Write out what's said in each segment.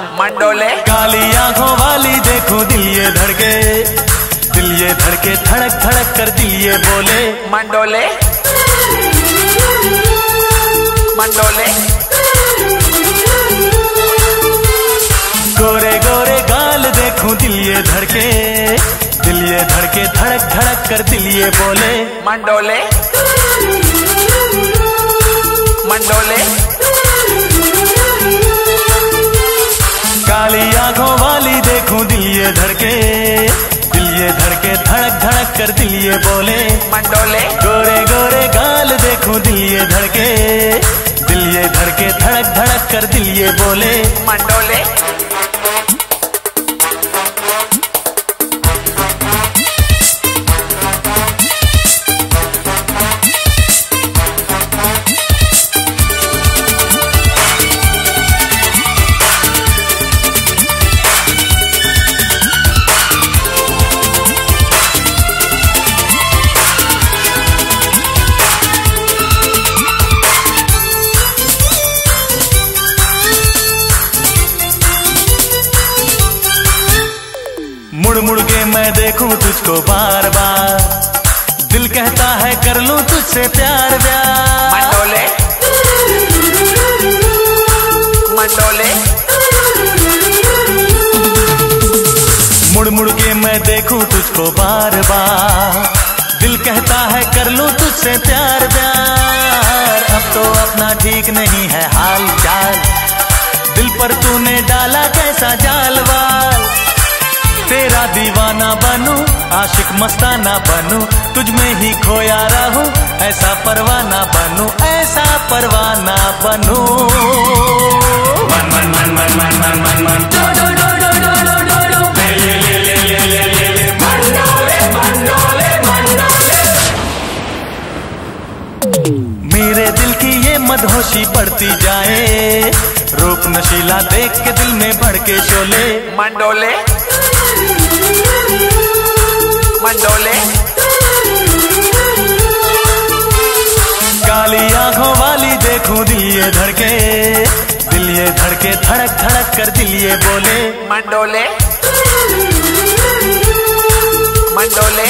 मंडोले मंडोले। काली आंखों वाली देखो दिल ये धड़के, दिल ये धड़के धड़क धड़क कर दिल ये बोले मंडोले मंडोले। गोरे गोरे गाल देखो दिल ये धड़के, दिल ये धड़के धड़क धड़क कर दिल ये बोले मंडोले मंडोले। काली आंखों वाली देखूं दिल ये धड़के, दिल ये धड़के धड़क धड़क कर दिल ये बोले मंडोले। गोरे गोरे गाल देखूं दिल ये धड़के, दिल ये धड़के धड़क धड़क कर दिल ये बोले मंडोले। मुड़ मुड़ के मैं देखूं तुझको बार बार, दिल कहता है कर लूं तुझसे प्यार व्यार मंडोले मंडोले। मुड़ मुड़ के मैं देखूं तुझको बार बार, दिल कहता है कर लूं तुझसे प्यार व्यार। अब तो अपना ठीक नहीं है हाल चाल, दिल पर तूने डाला कैसा जाल वाल। तेरा दीवाना बनूं आशिक मस्ताना बनूं, तुझ में ही खोया रहूं ऐसा परवाना बनूं, ऐसा परवाना बनूं। मन मन मन मन मन मन मन मन डो डो डो डो डो डो डो डो ले ले ले ले ले ले ले मंडोले मंडोले मंडोले। मेरे दिल की ये मदहोशी बढ़ती जाए, रूप नशीला देख के दिल में भड़के शोले मंडोले मंडोले। काली आंखों वाली देखूं दिल ये धड़के, दिल ये धड़के धड़क धड़क कर दिल ये बोले मंडोले मंडोले।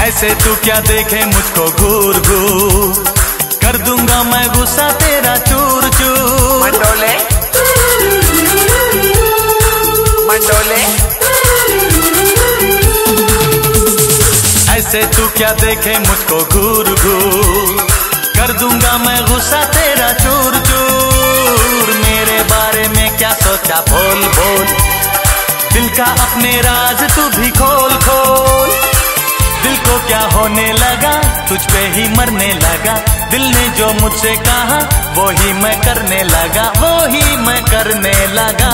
ऐसे तू क्या देखे मुझको घूर घूर, कर दूंगा मैं गुस्सा तेरा चूर चूर मंडोले मंडोले। ऐसे तू क्या देखे मुझको घूर घूर, कर दूंगा मैं गुस्सा तेरा चूर चूर। मेरे बारे में क्या सोचा बोल बोल, दिल का अपने राज तू भी खोल खोल। दिल को क्या होने लगा तुझ पे ही मरने लगा, दिल ने जो मुझसे कहा वो ही मैं करने लगा, वो ही मैं करने लगा।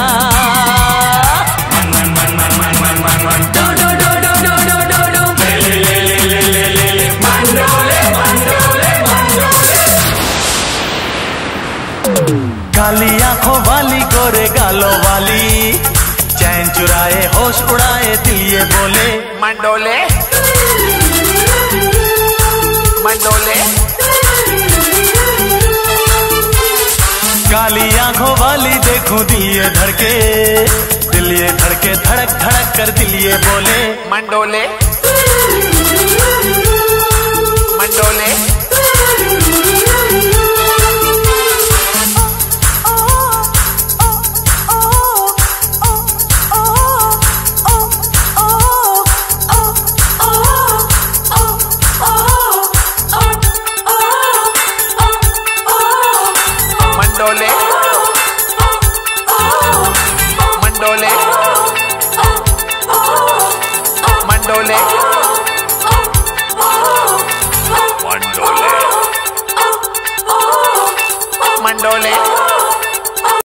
मन मन मन मन मन मन मन डो डो डो डो डो डो डो डो ले ले ले ले ले ले ले मंडोले मंडोले मंडोले। काली आंखों वाली गोरे गालों वाली, चैन चुराए होश उड़ाए दिल ये बोले मंडोले मंडोले। काली आंखों वाली देखूं दिल ये धड़के, दिल ये धड़के धड़क धड़क कर दिल ये बोले मंडोले मंडोले। मंडोले मंडोले